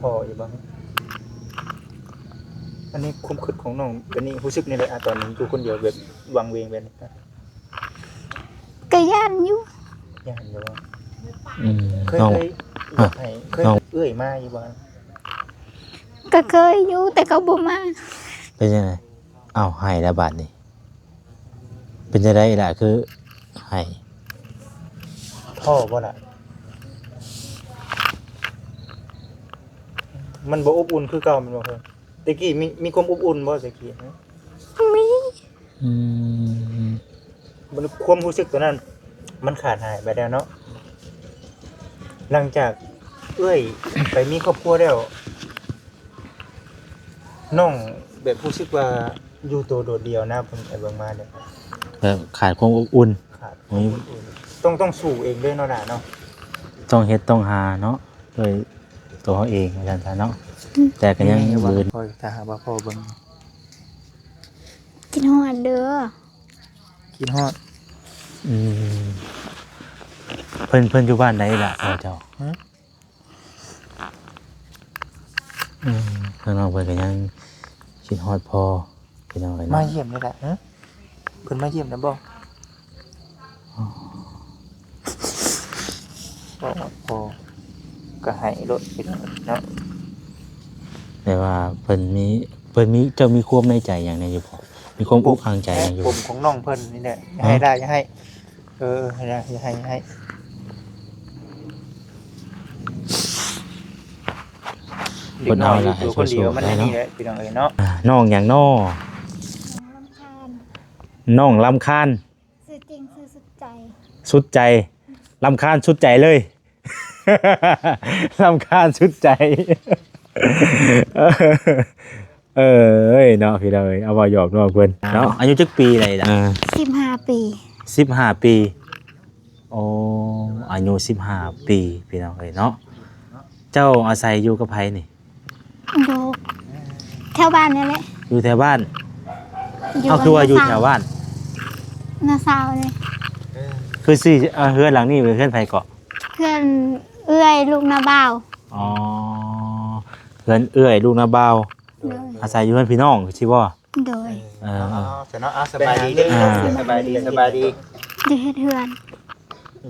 ท้ออยู่บ่อันนี้ความคิดของน้องอันนี้รู้สึกนี่แหละตอนนี้อยู่คนเดียวแบบวังเวงแบบนี้ ก็ย่านอยู่ ย่านอยู่บ่ เคย น้อง เคยเอื้อยมาอยู่บ่ ก็เคยอยู่แต่เขาบ่มา เป็นยังไงอ้าวให้แล้วบาดนี้เป็นจังได๋ล่ะคือให้ ท้อบ่ล่ะมันบ่อบอุ่นคือเก่าแม่นบ่เพิ่นตะกี้มีความอบอุ่นบ่ตะกี้ฮะ มี อืม มันความรู้สึกตัวนั้น มันขาดหายไปแล้วเนาะหลังจากเอ้ย ไปมีครอบครัวแล้วน้องแบบรู้สึกว่าอยู่ตัวโดดเดี่ยวนะเพิ่นไปเบิ่งมาเนี่ย แบบขาดความอบอุ่น ขาด โอ้ย ต้องสู้เองด้วยเนาะน่ะเนาะ ต้องเฮ็ดต้องหาเนาะโดยตัวเขาเองอาจารย์ท่านเนาะแต่ก็ยังบืน พ่อถ้าหากว่าพ่อเบิ่ง กินฮอดเด้อ คิดฮอด อืมเพิ่นอยู่บ้านไหนล่ะพ่อเจ้าเพิ่นน้องเพิ่นก็ยังคิดฮอดพ่อพี่น้องเลย มา เนาะ เยี่ยมนี่แหละฮะเพิ่นมาเยี่ยมนะบ่พ่อก็ให้รถไปเนาะ แต่ว่าเพิ่นมีเจ้ามีความในใจอย่างใดอยู่พ่อมีความอุกอังใจอย่างอยู่ ผมของน้องเพิ่นนี่แหละอย่าให้ได้อย่าให้ให้ได้อย่าให้ เพิ่นเอาล่ะให้ ตัวคนเดี สู้ ยว ๆ มัน ได้ นี่ เนาะ แหละพี่น้องเอ้ยเนาะ น้องหยังน้อ ลำคาญ น้องรำคาญ ซื่อจริงซื่อสุดใจ สุดใจรำคาญสุดใจเลย รำคาญสุดใจ เอ้ยเนาะพี่น้องเอ้ยเอาว่าหยอกน้องเพิ่นเนาะอายุจักปีอะไรล่ะ 15 ปี 15 ปีโอ้อายุ15 ปีพี่น้องเอ้ยเนาะเจ้าอาศัยอยู่กับไผนี่ อยู่แถวบ้านนี่แหละ อยู่แถวบ้านเอาคือว่าอยู่แถวบ้าน นาซาวเลย คือสิเฮือนหลังนี้เป็นเฮือนไผเกาะ เพื่อนเอื้อยลูกนาบ่าว อ๋อเฮือนเอื้อยลูกนาบ่าว โดย อาศัยอยู่เฮือนพี่น้องสิบ่ โดย สบายดีเด้อสบายดีสบายดี อยู่เฮ็ดเฮือน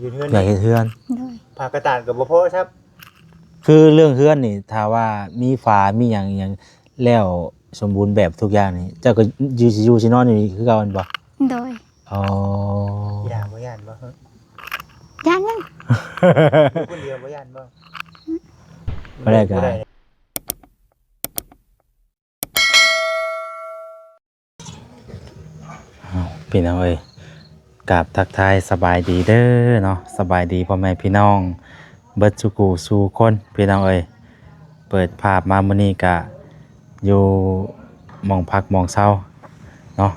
อยู่เฮือน อยากเฮ็ดเฮือน โดย ผากระตานกับบ่พอครับ คือเรื่องเฮือนนี่ถ้าว่ามีฝามีหยังแล้วสมบูรณ์แบบทุกอย่างนี่เจ้าก็อยู่สินอนอยู่นี่คือเก่าแม่นบ่ โดย อ๋อ อีด่าบ่ย่านบ่ฮะ ย่านยัง อยู่คนเดียวบ่ย่านบ่ บ่ได้ก็ พี่น้องเอ้ยกราบทักทายสบายดีเด้อเนาะสบายดีพ่อแม่พี่น้องเบิดสุกูสู่คนพี่น้องเอ้ยเปิดภาพมามื้อนี้ก็อยู่หม้องพักหม้องเช่าเนาะ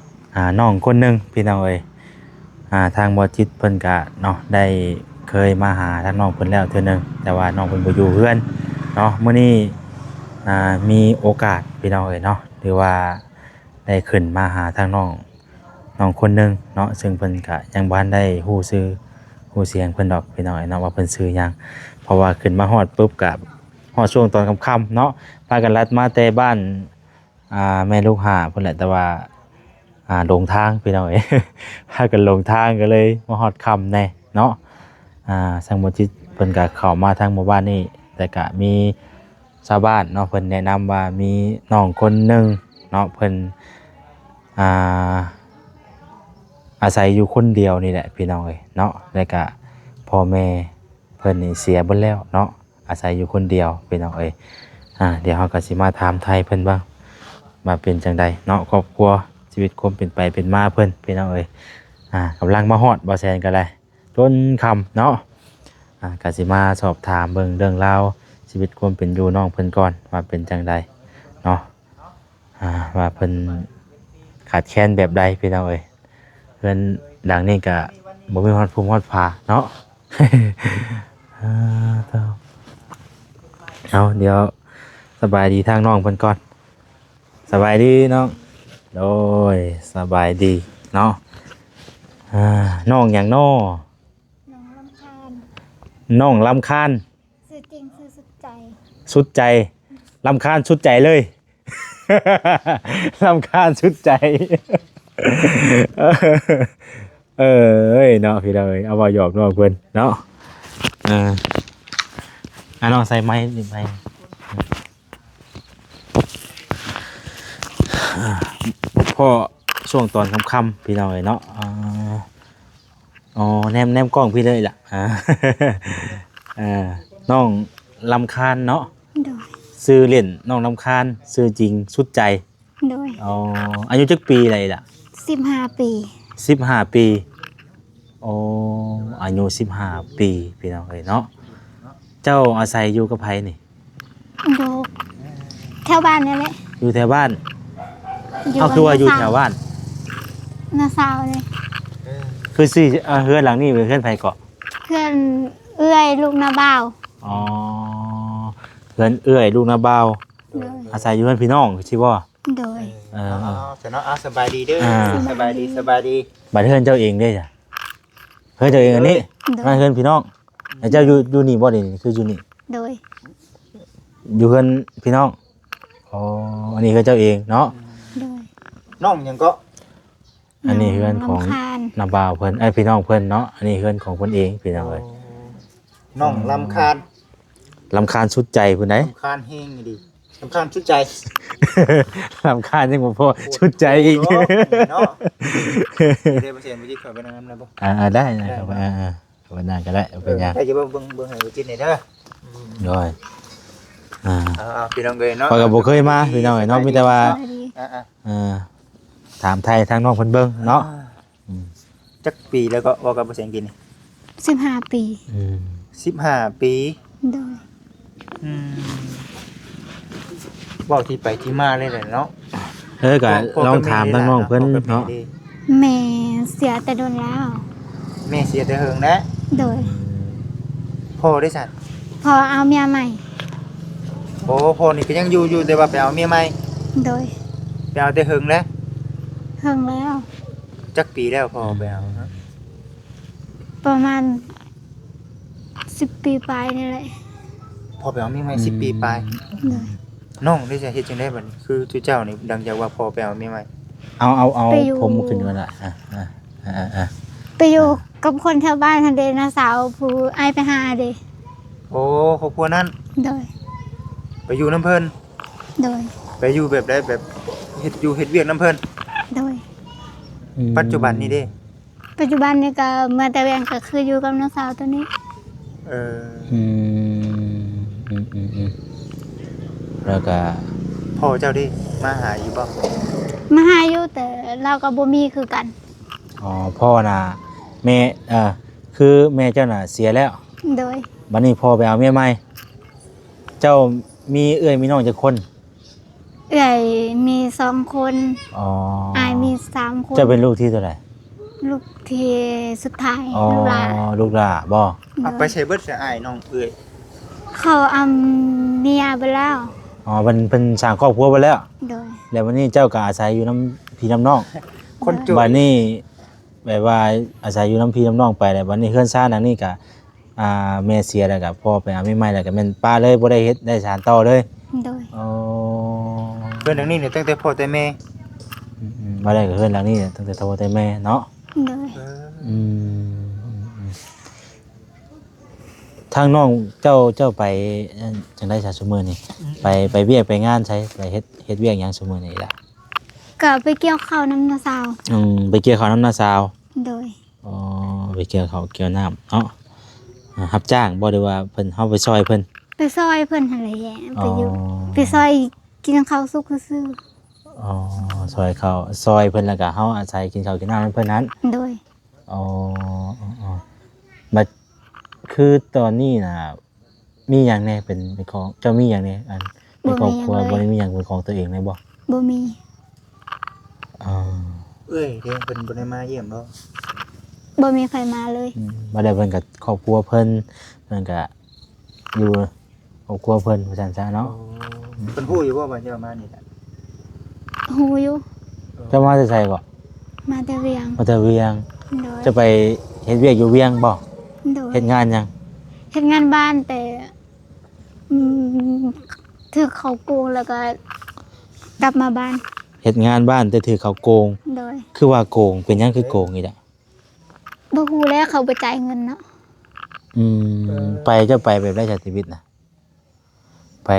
น้องคนหนึงพี่น้องเอ้ยทางบ่จิตเพิ่นก็เนาะได้เคยมาหาทางน้องเพิ่นแล้วเทื่อนึงแต่ว่าน้องเพิ่นบ่อยู่เฮือนเนาะมื้อนี้มีโอกาสพี่น้องเอ้ยเนาะหรือว่าได้ขึ้นมาหาทางน้องคนหนึงเนาะซึ่งเพิ่นก็ยังบ่ทันได้ฮู้ชื่อฮู้เสียงเพิ่นดอกพี่น้องเนาะว่าเพิ่นชื่อหยังเพราะว่าขึ้นมาฮอดปุ๊บก็ฮอดช่วงตอนค่ำๆเนาะพากันลัดมาแต่บ้านแม่ลูกหาเพิ่นแหละแต่ว่าหลงทางพี่น้องเอ้ย พากันหลงทางก็เลยมาฮอดค่ำแน่เนาะสังบ่จิตเพิ่นก็เข้ามาทางหมู่บ้านนี้แต่ก็มีชาวบ้านเนาะเพิ่นแนะนำว่ามีน้องคนหนึงเนาะเพิ่นอาศัยอยู่คนเดียวนี่แหละพี่น้องเอ้ยเนาะแล้วก็พ่อแม่เพิ่นนี่เสียเบิดแล้วเนาะอาศัยอยู่คนเดียวพี่น้องเอ้ยเดี๋ยวเราก็สิมาถามไทยเพิ่นบ้างมาเป็นจังใดเนาะครอบครัวชีวิตความเป็นไปเป็นมาเพิ่นพี่น้องเอ้ยกำลังมาฮอดบ่แซนกันเลยจนค่ำเนาะก็สิมาสอบถามเบิ่งเรื่องราวชีวิตความเป็นอยู่น้องเพิ่นก่อนว่าเป็นจังใดเนาะว่าเพิ่นขาดแคลนแบบใดพี่น้องเอ้ยเพื่อนดังนี่ก็บ่มีฮอดภูมิฮอดผาเนาะ เอาเดี๋ยวสบายดีทางน้องเพิ่นก่อนสบายดีน้องโดยสบายดีเนาะน้องหยังน้อ น้องลำคาญ น้องรำคาญ ซื่อจริงซื่อสุดใจ สุดใจ รำคาญชุดใจเลย รำคาญชุดใจ เอ้ยเนาะพี่เลยเอาว่าหยอกน้องเพิ่นเนาะน้องใส่ไม้ดิไม้พ่อช่วงตอนค่ำๆพี่น้องเอ้ยเนาะอ๋อแนมกล้องพี่เลยล่ะน้องลำคาญเนาะ โดย ซื้อเล่นน้องลำคาญซื้อจริงสุดใจ โดย อ๋ออายุจักปีอะไรล่ะ 15 ปี 15 ปีโอ้อายุ15 ปีพี่น้องเอ้ยเนาะเจ้าอาศัยอยู่กับไผนี่ โดยแถวบ้านนี่แหละ อยู่แถวบ้านเอาคือว่าอยู่แถวบ้าน นาซาวเลย คือสิเฮือนหลังนี้เป็นเฮือนไผเกาะ เพื่อนเอื้อยลูกนาบ่าว อ๋อเฮือนเอื้อยลูกนาบ่าว โดย อาศัยอยู่เฮือนพี่น้องสิบ่ โดย จะเนาะสบายดีเด้อสบายดี บัดเฮือนเจ้าเองเด้จ้ะเฮือนเจ้าเองอันนี้ โด มาย เฮือนพี่น้องแล้วเจ้าอยู่นี่บ่นี่คืออยู่นี่ โดย อยู่เฮือนพี่น้องอ๋ออันนี้คือเจ้าเองเนาะ โดย น้องยังก็ อันนี้เฮือนของ รำคาญ นาบ่าวเพิ่นพี่น้องเพิ่นเนาะอันนี้เฮือนของเพิ่นเองพี่น้องเอ้ย น้องลำคาญ รำคาญสุดใจพุ่นไหน ลำคาญเฮงดีลำคาญชุดใจ รำคาญยังบ่พอชุดใจอีก เนาะเดี๋ยวเปอร์เซ็นต์ไปที่ข่อยไปนั่งนะบ่ ได้นะครับวันหน้าก็ได้เป็นยัง ใครจะเบิ่งให้บ่จิตนี่เด้อ ด้วยเอาพี่น้องเอ้ยเนาะ ข้อยก็บ่เคยมาพี่น้องเอ้ยเนาะมีแต่ว่า สวัสดี ถามไทยทางน้องเพิ่นเบิ่งเนาะ จักปีแล้วก็ว่ากับเปอร์เซ็นต์กินนี่ 15 ปี 15 ปี โดย เว้าที่ไปที่มาเลยแหละเนาะ ก็ลองถามทางน้องเพิ่นเนาะ แม่เสียแต่โดนแล้ว แม่เสียแต่เฮิงนะ โดย พ่อได้สั่น พอเอาเมียใหม่ โอ้พ่อนี่ก็ยังอยู่แต่ว่าไปเอาเมียใหม่ โดย ไปเอาแต่เฮิงแล้ว เพิ่งแล้ว จักปีแล้วพ่อไปเอาเนาะ ประมาณ10 ปีไปนี่แหละ พ่อไปเอาเมียใหม่10 ปีไป โดย น้องได้จะเฮ็ดจังได๋บัดนี้คือจุเจ้านี่ดังจากว่าพ่อไปเอาเมียใหม่ เอา ไปอยู่ ผมขึ้นก่อนละไปอยู่กับคนแถวบ้านทันเดนะสาวผู้ไอายไปหาเด โอ้ครอบครัวนั้น โดย ไปอยู่น้ำเพิ่น โดย ไปอยู่แบบใดแบบเฮ็ดอยู่เฮ็ดเวียกน้ำเพิ่น โดย ปัจจุบันนี้เด้ ปัจจุบันนี่ก็เมื่อแต่เวียงก็คืออยู่กับน้องสาวตัวนี้ เออ แล้วก็ พ่อเจ้าดิมาหาอยู่บ่ มาหาอยู่แต่เราก็บ่มีคือกัน พ่อน่ะแม่คือแม่เจ้าน่ะเสียแล้ว โดย บัดนี้พ่อไปเอาเมียใหม่เจ้ามีเอื้อยมีน้องจักคน เอื้อยมี2 คน อ๋อ อายมี3 คน เจ้าเป็นลูกที่เท่าไหร่ ลูกที่สุดท้าย อ๋อ ลูกหลาน ลูกหล่าบ่ เอาไปใช้เบิดเสียอ้ายน้องเอ้ย เขาเอาเมียไปแล้ว เป็นสร้างครอบครัวไปแล้ว โดย แล้ววันนี้เจ้าก็อาศัยอยู่น้ำพี่น้ำน้อง คนจน บัดนี้แบบว่าอาศัยอยู่น้ำพี่น้ำน้องไปแล้วบัดนี้เฮือนซ่านหลังนี้ก็แม่เสียแล้วก็พ่อไปเอาไม่ใหม่แล้วก็แม่นป้าเลยบ่ได้เฮ็ดได้สานต่อเลย โดย อ๋อ เพิ่นดังนี้เนี่ยตั้งแต่พ่อแต่แม่ บ่ได้กับเฮือนหลังนี้ตั้งแต่โตแต่แม่เนาะ โดย อืมทางน้องเจ้าไปจังได๋ซะซุมื้อนี่ไปเวียกไปงานใช้ไปเฮ็ดเวียกหยังซุมื้อนี่ล่ะ ก็ไปเกี่ยวข้าวน้ำนาสาว ไปเกี่ยวข้าวน้ำนาสาว โดย อ๋อไปเกี่ยวข้าวเกี่ยวน้ำเนาะรับจ้างบ่ได้ว่าเพิ่นเฮาไปซอยเพิ่น ไปซอยเพิ่นหั่นแหละไปอยู่ไปซอยกินข้าวสุกซื่อ อ๋อซอยข้าวซอยเพิ่นแล้วก็เฮาอาศัยกินข้าวกินน้ำนำเพิ่นนั้น โดย อ๋อบัดคือตอนนี้น่ะมีหยังแน่เป็นของเจ้ามีหยังแน่อันในครอบครัวบ่ได้มีหยังเป็นของตัวเองเลยบ่ บ่มี อ๋อ เอ้ยเด้เพิ่นบ่ได้มาเยี่ยมเนาะ บ่มีใครมาเลย บ่ได้เพิ่นกับครอบครัวเพิ่นก็อยู่ครอบครัวเพิ่นว่าซั่นซะเนาะ เพิ่นฮู้อยู่ว่าเจ้ามานี่แหละ ฮู้อยู่ เจ้ามาแต่ไสบ่ มาแต่เวียง มาแต่เวียง โดย จะไปเฮ็ดเวียกอยู่เวียงบ่ โดย เฮ็ดงานหยัง เฮ็ดงานบ้านแต่อืม ถือเขาโกงแล้วก็กลับมาบ้าน เฮ็ดงานบ้านแต่ถือเขาโกง โดย คือว่าโกงเป็นหยังคือโกงอีกอ่ะ บ่ฮู้แล้วเขาบ่จ่ายเงินเนาะ ไปเจ้าไปแบบได้จากชีวิตนะไป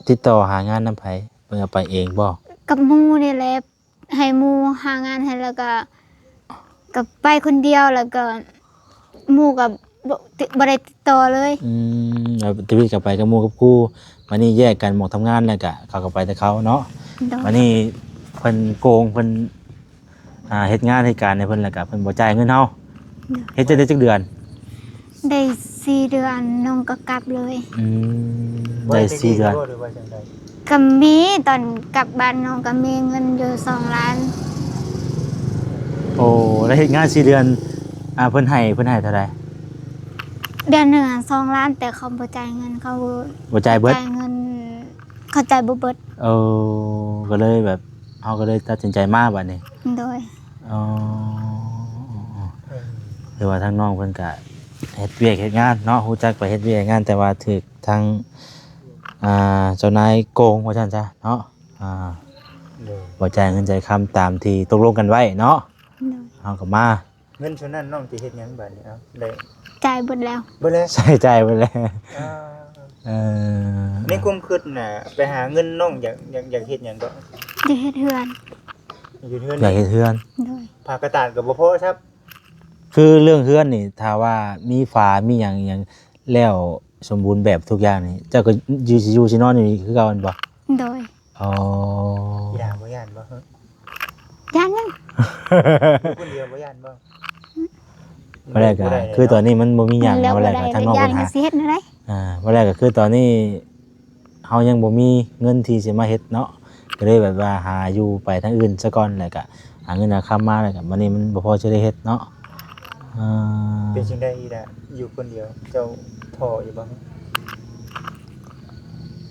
ติดต่อหางานนำไผเพิ่นเอาไปเองบ่ กับหมู่นี่แหละให้หมู่หางานให้แล้วก็ไปคนเดียวแล้วก็หมู่ก็บ่ได้ติดต่อเลย แล้วชีวิตก็ไปกับหมู่กับครูวันนี้แยกกันหมองทำงานแล้วก็เขาก็ไปแต่เขาเนาะ โดย วันนี้เพิ่นโกงเพิ่นเฮ็ดงานให้การให้เพิ่นแล้วก็เพิ่นบ่จ่ายเงินเฮาเฮ็ดจะได้จักเดือน ได้4 เดือนน้องก็กลับเลย ได้4เดือน หรือว่าจังได ก็มีตอนกลับบ้านน้องก็มีเงินอยู่2 ล้าน โอ้แล้วเฮ็ดงาน4เดือนเพิ่นให้เท่าใด เดือนหนึ่งอะ2 ล้านแต่เขาบ่จ่ายเงินเขา บ่จ่ายเบิด จ่ายเงินเขาจ่ายบ่เบิด ก็เลยแบบเฮาก็เลยตัดสินใจมาบัดนี้ โดย อ๋อหรือว่าทางน้องเพิ่นก็เฮ็ดเวียกเฮ็ดงานเนาะฮู้จักไปเฮ็ดเวียกเฮ็ดงานแต่ว่าถูกทางเจ้านายโกงว่าซั่นซะเนาะเลย บ่จ่ายเงินจ่ายคำตามที่ตกลงกันไว้เนาะ โดย เฮาก็มา เงินส่วนนั้นน้องสิเฮ็ดหยังบัดนี้เอ้าได้ จ่ายเบิดแล้ว บ่แล้ว ใส่ใจไปเลย ในความคิดน่ะไปหาเงินน้องอยากเฮ็ดหยังก็ ได้เฮ็ดเฮือน อยู่เฮือน อยากเฮ็ดเฮือน โดย ผากระตานก็บ่พอครับ คือเรื่องเฮือนนี่ถ้าว่ามีฝามีหยังแล้วสมบูรณ์แบบทุกอย่างนี่เจ้าก็อยู่สินอนอยู่นี่คือเก่าแม่นบ่ โดย อ๋อ อีหลาบ่ย่านบ่ฮะ ย่านยัง อยู่คนเดียวบ่ย่านบ่ บ่ได้ก็คือตอนนี้มันบ่มีหยัง แล้ว บ่ บ่ ได้ ได้ ก็ทางน แล้ว อก ย่า ปั น ญ ก็ หา สิเฮ็ดแนวใด บ่ได้ก็คือตอนนี้เฮายังบ่มีเงินที่สิมาเฮ็ดเนาะก็เลยแบบว่าหาอยู่ไปทางอื่นซะก่อนแล้วก็หาเงินหาค้ำมาแล้วก็วันนี้มันบ่พอจะได้เฮ็ดเนาะ เป็นจังได๋อีหล่ะอยู่คนเดียวเจ้าท้ออยู่บ่ฮะ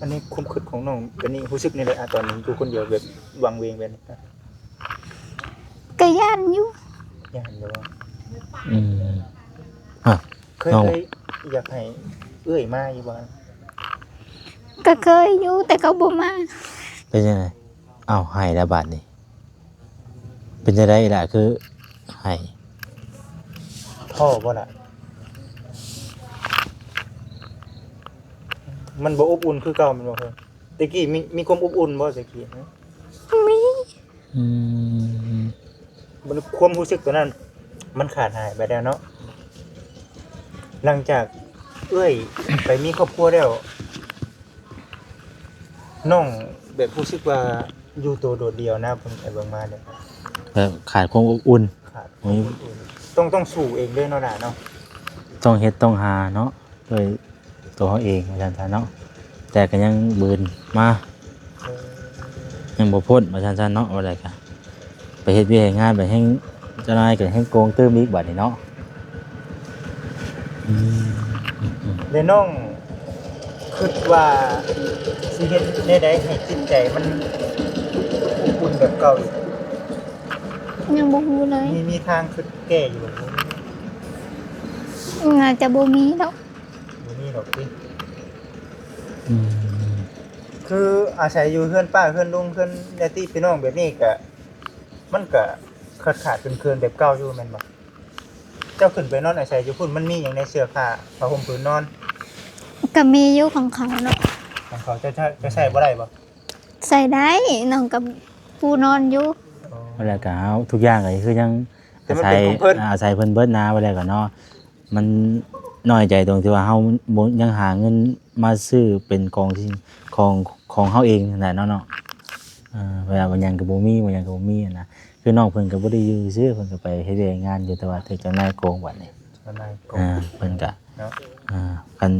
อันนี้ความคิดของน้องเป็นนี่รู้สึกนี่เลยตอนนี้อยู่คนเดียวแบบวังเวงแบบนี้ ก็ย่านอยู่ ย่านอยู่ว่า อืม เคย น้อง อยากให้เอื้อยมาอยู่บ่ ก็เคยอยู่แต่เขาบ่มา เป็นยังไงอ้าวให้แล้วบาทนี่เป็นจะได้ล่ะคือให้ ท้อบ่ล่ะมันบ่อบอุ่นคือเก่าแม่นบ่เพิ่นตะกี้มีความอบอุ่นบ่ตะกี้ฮะ มี อืม มันความรู้สึกตัวนั้น มันขาดหายไปแล้วเนาะหลังจากเอ้ย ไปมีครอบครัวแล้วน้องแบบรู้สึกว่าอยู่ตัวโดดเดี่ยวนะเพิ่นไปเบิ่งมาเนี่ย แบบขาดความอบอุ่น ขาด โอ้ย ต้องสู้เองเด้อเนาะล่ะเนาะ ต้องเฮ็ดต้องหาเนาะโดยตัวเขาเองอาจารย์เนาะแต่ก็ยังบืนมา เออ ยังบ่พ้นอาจารย์เนาะว่าได้ก็ไปเฮ็ดเวียกเฮ็ดงานไปแฮ่งเจ้านายก็แฮ่งโกงตื้มอีกบัดนี้เนาะอืม แล้วน้องคิดว่าสิเฮ็ดแนวใดให้จิตใจมันอบอุ่นแบบเก่าอีก ยังบ่ฮู้เลย มีทางคิดแก้อยู่บ่ น่าจะบ่มีดอก บ่มีดอกติ อืม คืออาศัยอยู่เฮือนป้าเฮือนลุงเฮือนญาติพี่น้องแบบนี้ก็มันก็ขาดเคินๆแบบเก่าอยู่แม่นบ่เจ้าขึ้นไปนอนอาศัยอยู่พุ่นมันมีหยังในเสื้อผ้าผ้าห่มผืนนอน ก็มีอยู่ของเขาเนาะ ของเขาจะใช้บ่ได้บ่ ใส่ได้น้องกับผู้นอนอยู่ ว่าแล้วก็เอาทุกอย่างก็คือยัง แต่มันเป็นของเพิ่น อาศัยเพิ่นเบิดนะว่าแล้วก็เนาะมันน้อยใจตรงที่ว่าเฮาบ่ยังหาเงินมาซื้อเป็นของที่ของเฮาเองนั่นแหละเนาะเวลาบางอย่างก็บ่มีบางอย่างก็บ่มีอะนะคือน้องเพิ่นก็บ่ได้อยู่ซื่อเพิ่นก็ไปเฮ็ดเวียกงานอยู่แต่ว่าถูกเจ้านายโกงบัดนี้ อันนั้นก็ เพิ่นก็ เนาะ กัน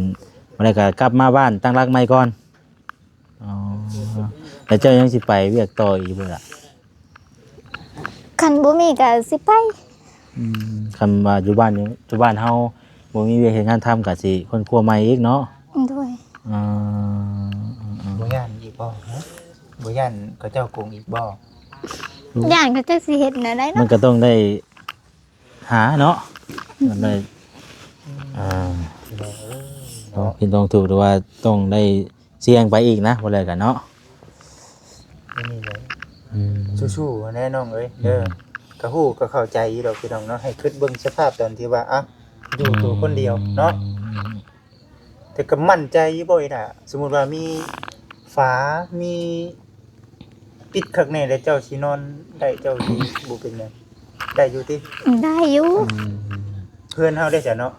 บ่ได้ก็กลับมาบ้านตั้งรักใหม่ก่อนอ๋อแล้วเจ้ายังสิไปเวียกต่ออีกบ่ล่ะ คันบ่มีก็สิไป คำว่าอยู่บ้านนี้อยู่บ้านเฮาบ่มีเวียกเฮ็ดงานทำก็สิคนครัวใหม่อีกเนาะ ด้วย อ่า บ่ย่านอีกบ่ฮะบ่ย่านเขาเจ้าโกงอีกบ่ ย่านก็จักสิเฮ็ดแนวใด มั เนาะ นก็ต้องได้หาเนาะมันได้เอ่านาะ ต้องผิดต้องถูกหรือว่าต้องได้ เสี่ยงไปอีกนะบ่เลยกันเนาะ นี่เลย อืม สู้ๆแน่น้องเอ้ยเด้อก็ฮู้ก็เข้าใจอยู่ดอกพี่น้องเนาะให้คิดเบิ่งสภาพตอนที่ว่าอ่ะอยู่ตัวคนเดียวเนาะแต่ก็มั่นใจอยู่บ่อีน่ะสมมุติว่ามีฝามีปิดข้างในแล้วเจ้าสินอนได้เจ้าสิบ่เป็นหยังได้อยู่ติ ได้อยู่ เพื่อนเฮาได้จ้ะเนาะ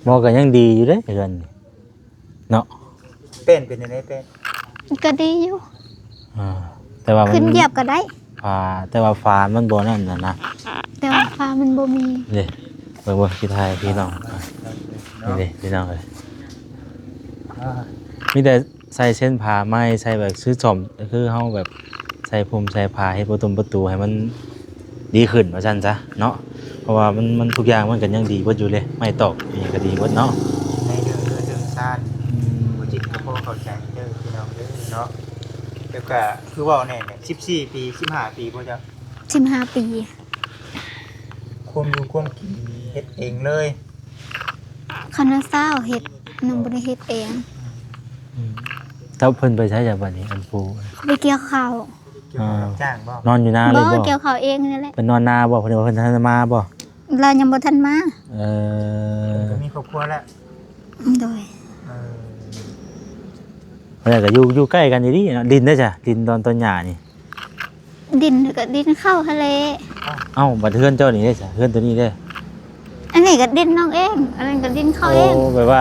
บ่ก็ยังดีอยู่เด้เฮือนนี่เนาะ เป็นจังได๋เป็น ก็ดีอยู่ อ่าแต่ว่ามั ขึ้นเหยียบก็ได้ แต่ว่าฟ้ามันบ่นั่นน่ะนะ แต่ว่าฟ้ามันบ่มี เด้เบิ่งๆสิทายพี่น้องนี่ เนาะ เด้พี่น้องเอ้ย อ่า มีแต่ใส่เส้นผ้าไหมใส่แบบซื้อจอมคือเฮาแบบใส่ผมใส่ผ้าให้ประตูให้มันดีขึ้นว่าซั่นซะเนาะเพราะว่ามันทุกอย่างมันก็ยังดีเบิดอยู่เลยไม่ตกอีหยังก็ดีเบิดเนาะ ในเรื่องชาติบ่จิตก็พอเข้าใจเด้อพี่น้องเด้อเนาะแล้วก็คือเว้าแน่เนี่ย14ปี15ปีบ่จ้ะ 15 ปี ความอยู่ความกินเฮ็ดเองเลย คันว่าเศร้าเฮ็ดน้องบ่ได้เฮ็ดเอง ถ้าเพิ่นไปใช้จากบัดนี้อันปู เขาไปเกี่ยวข้าว เกี่ยวกับรับจ้างบ่ นอนอยู่นาเลย บ่ บ่ เกี่ยวข้าวเองนี่แหละ เพิ่นนอนนาบ่เพิ่นว่าเพิ่นทันมาบ่ เรายังบ่ทันมา เออ ก็มีครอบครัวแล้ว โดย เออ เพิ่นก็อยู่ใกล้กันอยู่ดิเนาะดินเด้อจ้ะดินต้นหญ้านี่ ดินก็ดินเข้าทะเล เอ้าบัดเฮือนเจ้านี่เด้อจ้ะเฮือนตัวนี้เด้อ อันนี้ก็ดินน้องเองอันนั้นก็ดินเขาเอง โอ้แบบว่า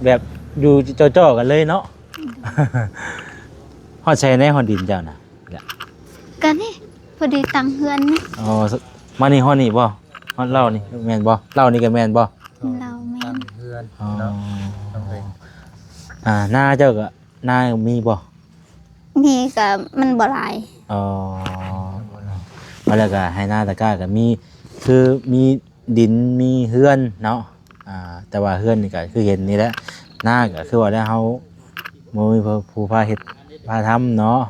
แบบอยู่จ่อๆกันเลยเนาะ ฮอดใช้ในฮอดดินเจ้าน่ะ ก็นี่พอดีตังเฮือนนี่ อ๋อมานี่ฮอดนี่บ่ฮอดเล่านี่แม่นบ่เล่านี่ก็แม่นบ่ เราแม่ ตั้ง น เพื่อน อ๋อ เนาะต้องไป หน้าเจ้าก็หน้ามีบ่ นี่ก็มันบ่หลาย อ๋อมาแล้วก็ให้หน้าตะกร้าก็มีคือมีดินมีเฮือนเนาะแต่ว่าเฮือนนี่ก็คือเห็นนี่แหละหน้าก็คือว่าได้เฮาบ่มีผู้พาเฮ็ดพาทำเนาะ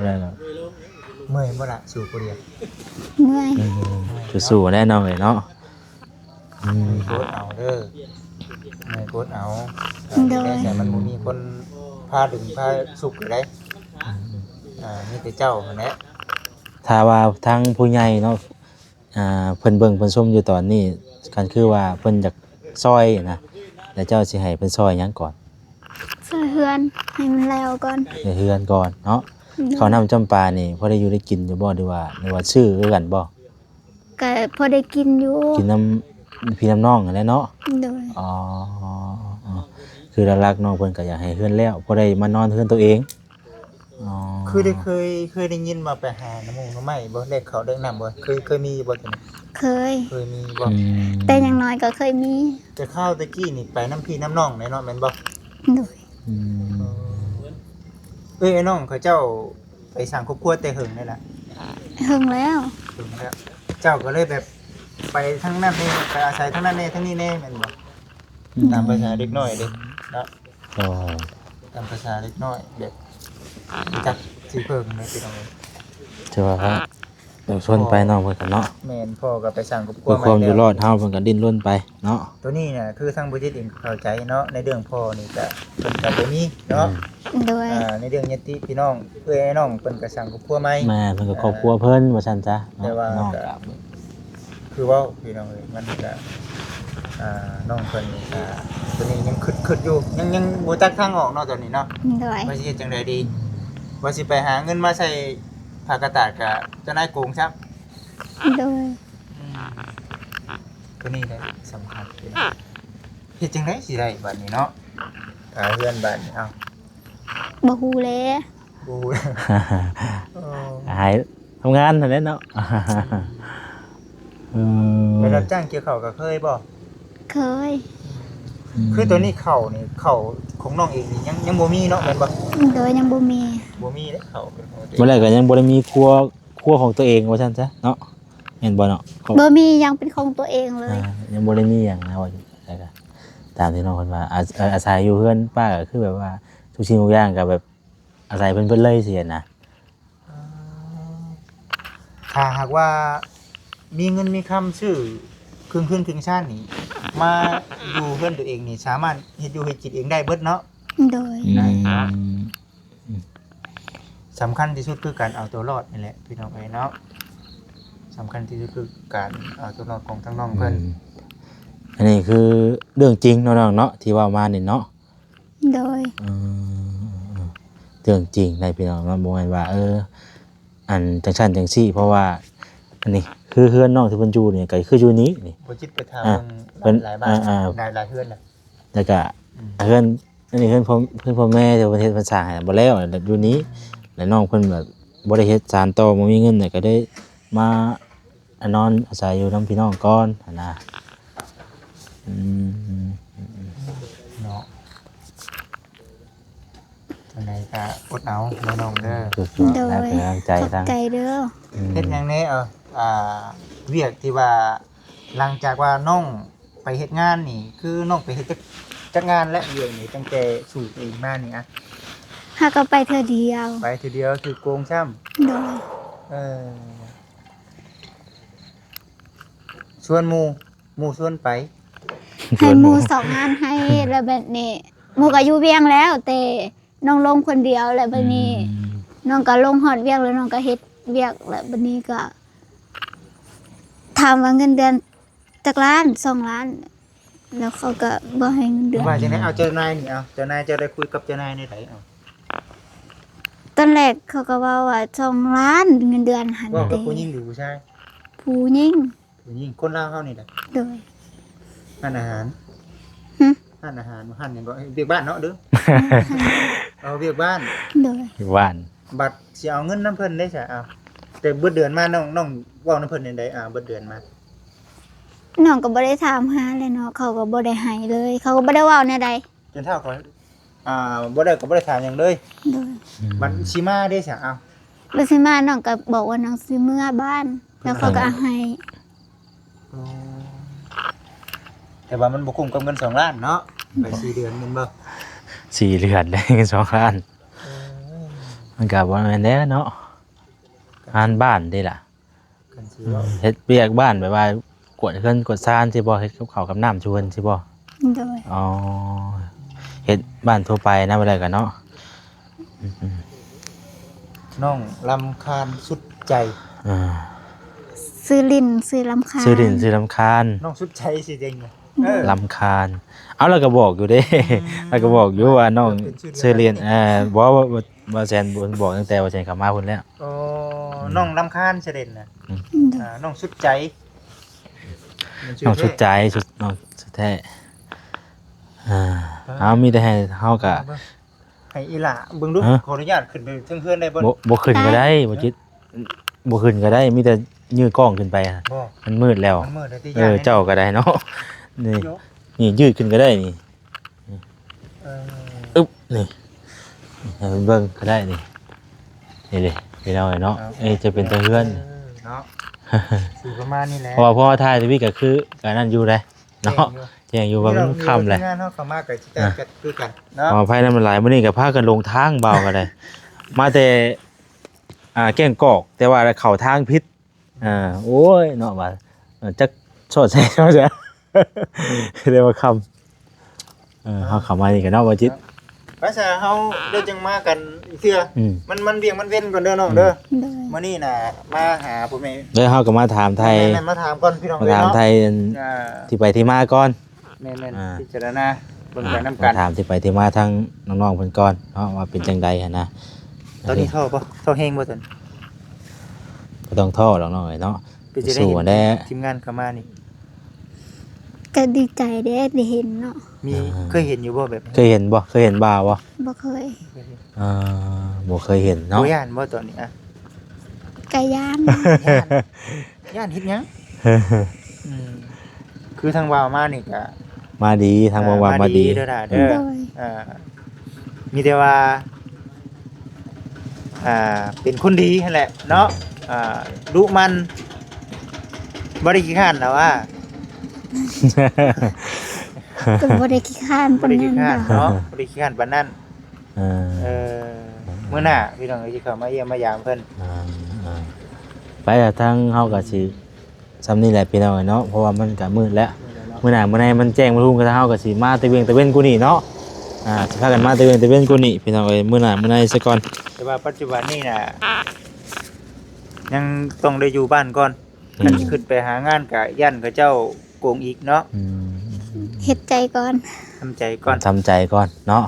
แล้วก็ เมื่อยบ่ล่ะสู่ผู้เดียว เมื่อย สู้ๆแน่นอนเลยเนาะ โคตรเอาเด้อเมื่อยโคตรเอา โดย แต่มันบ่มีคนพาดึงพาสุกอยู่ได้มีแต่เจ้าหั่นแหละ ถ้าว่าทางผู้ใหญ่เนาะเพิ่นเบิ่งเพิ่นชมอยู่ตอนนี้กันคือว่าเพิ่นอยากซอยนะแล้วเจ้าสิให้เพิ่นซอยหยังก่อน ใส่เฮือนให้มันแล้วก่อน ในเฮือนก่อนเนาะข้าวน้ำจำปานี่พอได้อยู่ได้กินอยู่บ่หรือว่าซื้อคือกันบ่ ก็พอได้กินอยู่ กินน้ำพี่น้ำน้องนั่นแหละเนาะ โดย อ๋อคือรักๆน้องเพิ่นก็อยากให้เฮือนแล้วพอได้มานอนเฮือนตัวเองอ๋อ คือได้เคยได้ยินมาไปหาน้ำมูกน้ำไม้บ่แลกเขาวแลกน้ำบ่เคยมีบ่จัง เคย เคยมีบ่ อืม แต่อย่างน้อยก็เคยมี แต่ข้าวตะกี้นี่ไปน้ำพี่น้ำน้องแน่เนาะแม่นบ่ โดย อืม เอ้ยไอ้น้องเขาเจ้าไปสร้างครอบครัวแต่หึงนี่แหละ หึงแล้ว หึงแล้วเจ้าก็เลยแบบไปทั้งนั้นนี่ไปอาศัยทั้งนั้นนี่ทั้งนี้แน่แม่นบ่ตามภาษาเด็กน้อยเด้เนาะ อ๋อ ตามภาษาเด็กน้อยแบบจักสิเพิ่งเลยพี่น้อง ถือว่าครับเดี๋ยวชวนไปน้องเพิ่นกันเนาะ แม่นพ่อก็ไปสร้างครอบครัว เพื่อความอยู่รอด ใหม่ เฮาเพิ่นก็ดิ้นรนไปเนาะ ตัวนี้น่ะคือทางบ่จิตเองเข้าใจเนาะในเรื่องพ่อนี่ก็เพิ่นก็บ่มีเนาะ โดย ในเรื่องญาติพี่น้องเอ้ยไอ้น้องเพิ่นก็สร้างครอบครัวใหม่ แม่เพิ่นก็ครอบครัวเพิ่นว่าซั่นจ้ะเนะ แต่ว่า น้อง ก็ ก็ คือเว่าพี่น้องเอ้ยมันก็น้องเพิ่นนี่ก็ตัวนี้ยังคิดอยู่ยังบ่ตักทางออกเนาะตอนนี้เนาะ โดย ว่าสิเฮ็ดจังไดดีว่าสิไปหาเงินมาใส่ผ้ากระดาษก็เจ้านายโกงซับ โดย ตัวนี้แหละสำคัญพี่น้องเฮ็ดจังไดสิได้บัดนี้เนาะเฮือนบัดนี้เอ้า บ่ฮู้แล บ่ หายทำงานนั่นแหละเนาะเออ ไปรับจ้างเกี่ยวข้าวก็เคยบ่ เคย คือตัวนี้ข้าวนี่ข้าวของน้องเองนี่ยังบ่มีเนาะแม่นบ่ โดยยังบ่มี บ่มีเด้ข้าวเป็นของตัวเอง เมื่อไหร่ก็ยังบ่ได้มีครัวของตัวเองว่าซั่นซะเนาะแม่นบ่เนาะ บ่มียังเป็นของตัวเองเลย ยังบ่ได้มีหยังนะว่าจังได๋ก็ตามที่น้องเพิ่นว่าอาศัยอยู่เฮือนป้าก็คือแบบว่าทุกสิ่งทุกอย่างก็แบบอาศัยเพิ่นเลยสินะ ถ้าหากว่ามีเงินมีคำซื้อครึ่งชาตินี่มาอยู่เพื่อนตัวเองนี่สามารถเฮ็ดอยู่เฮ็ดกินเองได้เบิดเนาะ โดย สำคัญที่สุดคือการเอาตัวรอดนี่แหละพี่น้องเอ้ยเนาะสำคัญที่สุดคือการเอาตัวรอดของทั้งน้องเพิ่น อันนี้คือเรื่องจริงเนาะน้องเนาะที่ว่ามานี่เนาะ โดย เรื่องจริงในพี่น้องมันบ่แม่นว่าอันจังซั่นจังซี่เพราะว่าอันนี้คือเฮือนน้องที่เพิ่นอยู่นี่ก็คืออยู่นี้นี่ บ่จิตไปถาม เพิ่น หลายบ้าน หลายเฮือนน่ะ แล้วก็เฮือนอันนี้เฮือนพ่อแม่ที่ประเทศเพิ่นสร้างให้บ่แล้วอยู่นี้แล้วน้องเพิ่นแบบบ่ได้เฮ็ดสานต่อบ่มีเงินเนี่ยก็ได้มานอนอาศัยอยู่นํพี่น้องก่อนหันนะ เนาะจังไดก็อดเอาน้องๆเด้อ คือๆและเป็นกำลังใจ ขอบ ทาง ใจเด้อ เฮ็ดหยังแน่เวียกที่ว่าหลังจากว่าน้องไปเฮ็ดงานนี่ คือน้องไปเฮ็ดจักงานและเวียกนี่ตั้งแต่สู่เองมานี่อะ หาก็ไปเทื่อเดียว ไปทีเดียวคือโกงช้ำ โดย ชวนหมู่ชวนไป ให้หมู่สองงานให้แล้วแบบนี้หมู่ก็อยู่เวียงแล้ว แต่น้องลงคนเดียวแล้วบัดนี้ น้องก็ลงฮอดเวียกแล้วน้องก็เฮ็ดเวียกแล้วบัดนี้ก็ถามว่าเงินเดือนจักล้าน2 ล้าน แล้วเขาก็บ่ให้เงินเดือน ว่าจังได๋เอาเจ้านายนี่เอาเจ้านายจะได้คุยกับเจ้านายในไดเอา ตอนแรกเขาก็ว่าว่า2 ล้านเงินเดือนหัน ว่ากั เต บผู้หญิงหรือผู้ชาย ผู้หญิง ผู้หญิงคนลาวเฮานี่แหละ โดย ร้านอาหาร หึ ร้านอาหารร้านหยังก็เวียกบ้านเนาะเด้อเอาเวียกบ้าน โดย อยู่บ้าน บัตรสิเอาเงินน้ำเพิ่นได้ซะเอาแต่เบิดเดือนมาน้องเว้าน้ำเพิ่นได้เบิดเดือนมา น้องก็บ่ได้ถามหาเลยเนาะเขาก็บ่ได้ให้เลย เขาก็บ่ได้เว้าแนวใด จนเท่าเขาบ่ได้ก็บ่ได้ถามหยังเลย โดย บัตรสิมาได้ซะเอา แล้วสิมาน้องก็บอกว่าน้องสิเมื่อบ้าน แล้วเขาก็เอาให้ แต่ว่ามันบ่คุ้มกับเงิน2 ล้านเนาะไป4 เดือนแม่นบ่ 4 เดือนได้เงิน2 ล้านมันก็บ่แม่นแน่เนาะงานบ้านเด้ล่ะ กันสิเว้า เฮ็ดเวียกบ้านแบบว่ากวดเฮือนกวดซ่านสิบ่เฮ็ดกับข้าวกับน้ำชวนสิบ่ โดย อ๋อเฮ็ดบ้านทั่วไปนะบ่ได้กันเนาะ น้องรำคาญสุดใจ อ่า ซื้อลิ้นซื้อลำคาญ ซื้อดินซื้อรำคาญ น้องสุดใจสิจริงๆรำคาญเอาแล้วก็บอกอยู่เด้ แล้วก็บอกอยู่ว่าน้องซื้อเรียนบ่ว่าแซนบอกตั้งแต่ว่าแซนเข้ามาพุ่นแล้ว โอ้น้องรำคาญเสด็จน่ะ โดย น้องสุดใจ น้องชุดใจชุดน้องสุดแท้เอามีแต่ให้เฮาก็ ให้อีหล่าเบิ่งดู ฮะ ขออนุญาตขึ้นไปเทิงเฮือนได้บ่ บ่ขึ้นก็ได้บ่จิตบ่ขึ้นก็ได้มีแต่ยื้อกล้องขึ้นไปอะ บ่ มันมืดแล้ว มันมืดแล้วที่ เจ้าก็ได้เนาะนี่ เนาะ นี่ยืดขึ้นก็ได้นี่ เออ อึ๊บนี่ให้เพิ่นเบิ่งก็ได้นี่นี่เลยพี่น้องเนาะจะเป็นตะเฮือน เนาะสิประมาณนี้แหละ เพราะว่าพ่อถ่ายทีวีก็คือการนั้นอยู่เลยเนาะแจ้งอยู่ว่ามันค่ำเลย งานเฮาเข้ามาก็สิได้จัดคือกันเนาะ พอไผนั้นมันหลายมื้อนี้ก็พากันลงทางเบากันเลยมาแต่แก้งกอกแต่ว่าเข้าทางผิดโอ้ยเนาะว่าจักโชดใส่เนาะจ้ะเรียกว่าค่ำเฮาเข้ามานี่ก็เนาะว่าจิต ภาษาเฮาเดี๋ยวจังมากันอีกเทื่อ อืม มันเวียงมันเว้นก่อนเด้อน้องเด้อ โดย มื้อนี้น่ะมาหาผู้แม่ แล้วเฮาก็มาถามไทย แม่มาถามก่อนพี่น้อง มา เอ้ย ถาม เนาะ ไทย อ่า ที่ไปที่มาก่อน แม่น อ่า ๆพิจารณาเบิ่งไปนํ มา กัน ถามที่ไปที่มาทั้งน้องๆเพิ่นก่อนเนาะว่าเป็นจังใดหั่นนะ ตอนนี้ท่อบ่ท่อแห้งบ่ตอน บ่ต้องท้อดอกน้องเอ้ยเนาะ เป็นจะได้ สู้ เห็น แน่ ทีมงานเข้ามานี่ ก็ดีใจได้เห็นเนาะ มีเคยเห็นอยู่บ่แบบนี้ เคยเห็นบ่เคยเห็นบ่าวบ่ บ่เคย บ่เคยเห็นเนาะ บ่ย่านบ่ตอนนี้อ่ะ กะย่าน ย่านเฮ็ดหยังอืมคือทางวาวมานี่ก็ มาดีทางว่ามาดี เด้อล่ะเด้อ โดย อ่ามีแต่ว่าเป็นคนดีนั่นแหละเนาะดุมันบ่ได้ขี้ข้านแล้วว่า ก็บ่ได้ขี้ข้าน บ่ ปาน ได้ นั้ ขี้ น ข้าน ดอก เนาะบ่ได้ขี้ข้านปานนั้น เออ เออมื้อหน้าพี่น้องเอ้ยสิเข้ามาเยี่ยมมายามเพิ่น ไปอะทางเฮาก็สิซ้ำนี่แหละพี่น้องเนาะเพราะว่ามันก็มืดแล้วมื้อหน้ามื้อในมันแจ้งบ่รุ่งก็เฮาก็สิมาตะเวียงตะเว้นกูนี่เนาะ สิพากันมาแต่เว้นแต่เว้นกูนี่พี่น้องเอ้ยมื้อหน้ามื้อในซะก่อน แต่ว่าปัจจุบันนี่น่ะยังต้องได้อยู่บ้านก่อนคันขึ้นไปหางานก็ย่านเขาเจ้าโกงอีกเนาะ เฮ็ดใจก่อน ทำใจก่อน ทำใจก่อนเนาะ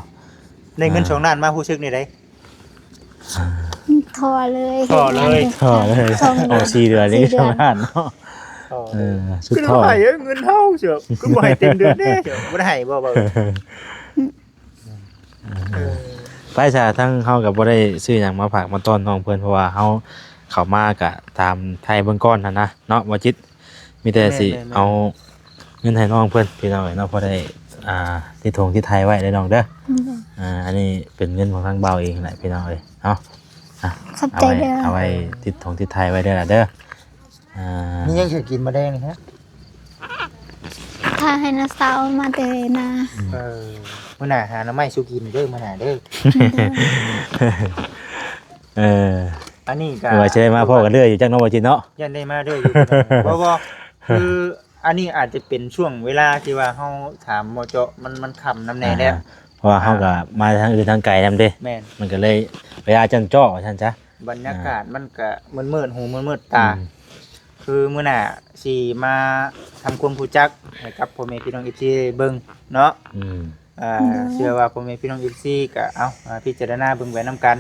ได้เงิน2ล้านมารู้สึกนี่ได้ ทอเลย ทอเลย ท่อเลย สองเดือน โอ้4เดือนนี่ทำงานเนาะสุด คือ ท่อ บ่ให้เงินเฮาเสียคือบ่ให้เต็มเดือนเด้เสียบ่ได้ให้บ่ไปซะทั้งเฮาก็บ่ได้ซื้อหยังมาฝากมาต้อนน้องเพิ่นเพราะว่าเฮาเข้ามาก็ตามไทยเบิ่งก่อนนะเนาะบ่จิตมีแต่สิเอาเงินให้น้องเพิ่นพี่น้องเอ้ยเนาะพอได้ที่ทงที่ไทยไว้ได้น้องเด้ออันนี้เป็นเงินของทางเบาเองแหละพี่น้องเอ้ยเนาะ ขอบใจเด้อ เอาไว้ติดทงที่ไทยไว้เด้อล่ะเด้อนี่ยังสิกินมาได้นี่ฮะ ถ้าให้นาสาวมาเตนา มื้อหน้าหาหน่อไม้สุกินเด้อมื้อหน้าเด้อ อันนี้ก็ ว่าจะได้มาพ่อกันเรื่อยอยู่จังเนาะบ่จิตเนาะ ยันได้มาเด้ออยู่บ่คืออันนี้อาจจะเป็นช่วงเวลาที่ว่าเฮาถามหมอเจาะมันค่ำนำแน่แล้ว เพราะว่าเฮาก็มาทางอื่นทางไกลนำเด้ แม่น มันก็เลยเวลาจังจ้อว่าซั่นจ้ะ บรรยากาศมันก็มืดๆหูมืดๆตา คือมื้อหน้าสิมาทำความรู้จักให้กับพ่อแม่พี่น้อง FC เบิ่งเนาะเชื่อว่าพ่อแม่พี่น้อง FC ก็เอาพิจารณาเบิ่งไว้นํกัน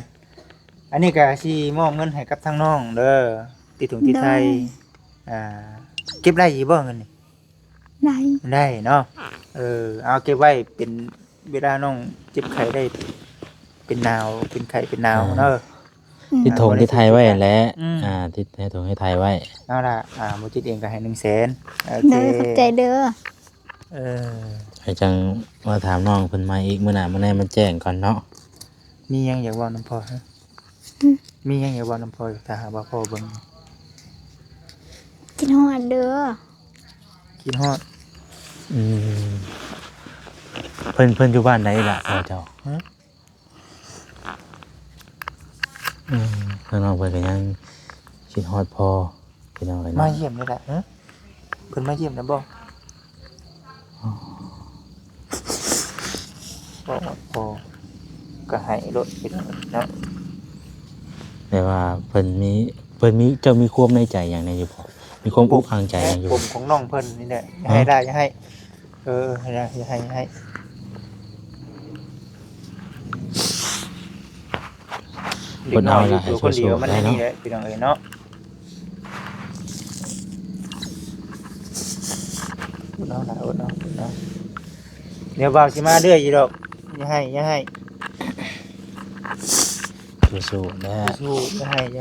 อันนี้ก็สิมอบเงินให้กับทางน้องเด้อติดถุงติดไทยเก็บได้อีบ่เงินนี่ ได้ ได้เนาะเอาเก็บไว้เป็นเวลาน้องเจ็บไข้ได้เป็นหนาวเป็นไข้เป็นหนาวเนาะ ติดทงที่ไทยไว้แหละ อืม ติดให้ทงให้ไทยไว้ เอาล่ะบ่จิตเองก็ให้ 100,000โอ ได้ เค ขอบใจเด้อ ให้จังมาถามน้องเพิ่นมาอีกมื้อหน้ามื้อในมันแจ้งก่อนเนาะ มีหยังอยากเว้านำพ่อฮะมีหยังอยากเว้านำพ่อถ้าหากว่าพ่อเบิ่ง กินฮอดเด้อ คิดฮอด เพิ่นอยู่บ้านไหนล่ะพ่อเจ้าเพิ่นน้องเพิ่นก็ยังคิดฮอดพ่อพี่น้องเอ้ย มา เนาะ เยี่ยมนี่แหละฮะเพิ่นมาเยี่ยมนะบ่พ่อก็ให้รถไปเนาะ แต่ว่าเพิ่นมีเจ้ามีความในใจอย่างใดอยู่พ่อมีความอุกอังใจอย่างอยู่ ผมของน้องเพิ่นนี่แหละอย่าให้ได้อย่าให้ให้ได้อย่าให้ เพิ่นเอาล่ะให้ ตัวคนเดียว สู้ๆ มัน ได้ นี่ เนาะ แหละพี่น้องเอ้ยเนาะอดเอาล่ะอดเอาเดี๋ยวบ่าวสิมาเรื่อยอยู่ดอกอย่าให้ สู้ๆนะ สู้อย่าให้อย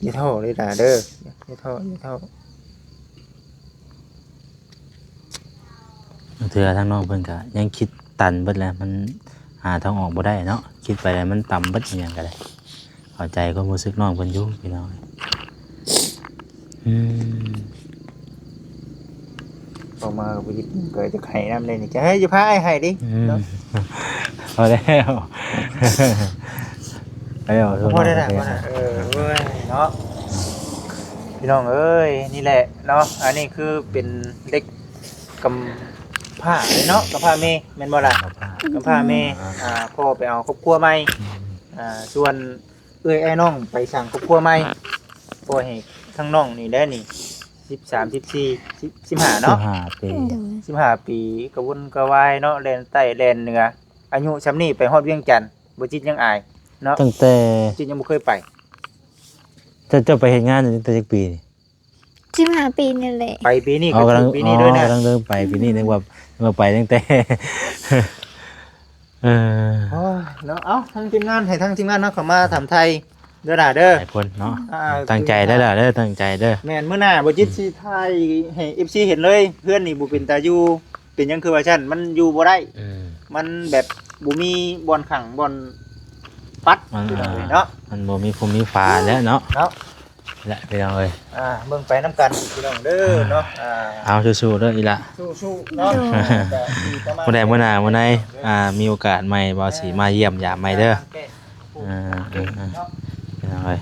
่าท้อเลยล่ะเด้ออย่าท้อ เทื่อทางน้องเพิ่นก็ยังคิดตันเบิดแล้วมันหาทางออกบ่ได้เนาะคิดไปแล้วมันต่ำเบิดอีหยังก็ได้เข้าใจความรู้สึกน้องเพิ่นอยู่พี่น้องออกมาก็บ่ยิดเกิดจะไห้น้ำเลยนี่จะให้จะพาไอ้ไห้ดิเนาะ พอแล้วไปเอา พอได้ละเว้ยเนาะพี่น้องเอ้ยนี่แหละเนาะอันนี้คือเป็นเด็กกำพร้าเลยเนาะกำพร้าเมย์แม่นบ่ล่ะกำพร้าเมย์พ่อไปเอาครอบครัวใหม่ส่วนเอ้ยไอ้น้องไปสั่งครอบครัวใหม่ปล่อยให้ทั้งน้องนี่ได้นี่13 14 15เนาะ 15ปี เด้อ 15 ปีกระวนกระวายเนาะแลนใต้แลนเหนืออายุซำนี้ไปฮอดเวียงจันทน์บ่จิตยังอายเนาะ ตั้งแต่ จิตยังบ่เคยไป เจ้าไปเฮ็ดงานตั้งแต่จักปีนี่ 15 ปีนี่แหละ ไปปีนี้ อ๋ ก็ อกำลัง ถึงปีนี้ด้วยนะ กำลังเริ่มไปปีนี้นึกว่าไปตั้งแต่ โอ้ยเนาะเอ้าทั้งทีมงานให้ทั้งทีมงานเนาะเข้ามาถามไทยเด้อล่ะเด้อ หลายคนเนาะ อ่า ตั้งใจได้อล่ะเด้อตั้งใจเด้อ แม่นมื้อหน้าบ่จิตสิถ่ายให้ FC เห็นเลย เพื่อนนี่บ่เป็นตาอยู่เป็นหยังคือว่าซั่นมันอยู่บ่ได้ มันแบบบ่มีบ่อนขังบ่อนปัดพี่น้องเอ้ยเนาะ มันบ่มีภูมิฟ้าแล้วเนาะ เนาะ และพี่น้องเอ้ย เบิ่งไปนํกันพี่น้องเด้อเนาะเอาสู้ๆเด้ออีหละ สู้ๆเนาะก็ดีประมาณ มื้อใดมื้อหน้ามื้อใดมีโอกาสใหม่บ่สิมาเยี่ยมยามใหม่เด้อพี่น้องเอ้ย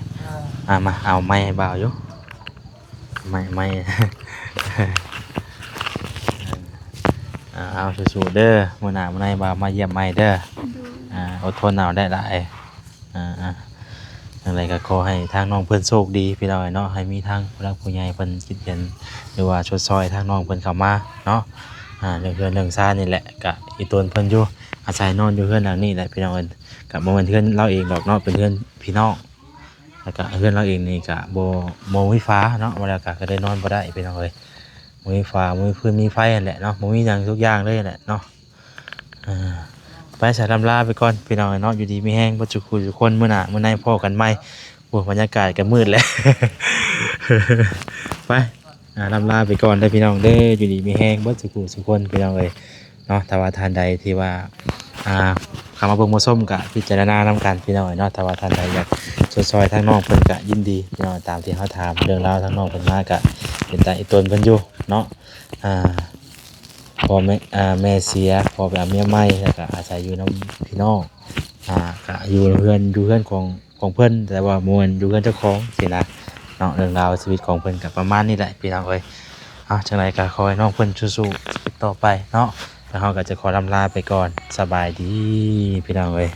มาเอาไม้ให้บ่าวอยู่ไม้ เอาสู้ๆเด้อมื้อหน้ามื้อไหนบ่ามาเยี่ยมใหม่เด้ออดทนเอาได้หลายอย่างไรก็ขอให้ทางน้องเพิ่นโชคดีพี่น้องเนาะให้มีทางผู้รักผู้ใหญ่เพิ่นคิดเห็นหรือว่าชดซอยทางน้องเพิ่นเข้ามาเนาะเรื่องเรือนเรื่องซ่านนี่แหละก็อีตนเพิ่นอยู่อาศัยนอนอยู่เรือนหลังนี้แหละพี่น้องเอิ้นก็บ่แม่นเรือนเราเองดอกเนาะเป็นเรือนพี่น้องแล้วก็เรือนเราเองนี่ก็บ่มีฟ้าเนาะบ่แล้วก็ได้นอนบ่ได้พี่น้องเอ้ยบ่มีฟ้าบ่มีพื้นมีไฟนั่นแหละเนาะบ่มีหยังทุกอย่างเลยแหละเนาะไปสาลำลาไปก่อนพี่น้องเนาะอยู่ดีมีแห้งบ่จุคุทุกคนมื้อหน้ามื้อในพ้อกันใหม่โอ้บรรยากาศก็มืดแล้ว ไปลำลาไปก่อนเด้อพี่น้องเด้ออยู่ดีมีแห้งบ่จุคุทุกคนพี่น้องเอ้ยเนาะถ้าว่าท่านใดที่ว่าเข้ามาเบิ่งมาส้มก็พิจารณานำกันพี่น้องเนาะถ้าว่าท่านใดอยากช่วยทางน้องเพิ่นก็ยินดีพี่น้องตามที่เฮาถามเรื่องราวทางน้องเพิ่นมาก็เป็นตาอีตนเพิ่นอยู่เนาะพอแม่เสียพอไปเอาเมียใหม่แล้วก็อาศัยอยู่นำพี่น้องก็อยู่เพื่อนของเพิ่นแต่ว่าบ่แม่นอยู่เพื่อนเจ้าของสินะเนาะเรื่องราวชีวิตของเพิ่นก็ประมาณนี้แหละพี่น้องเอ้ยจังไดก็ขอให้น้องเพิ่นสู้ๆต่อไปเนาะแล้วเฮาก็จะขอลำลาไปก่อนสบายดีพี่น้องเอ้ย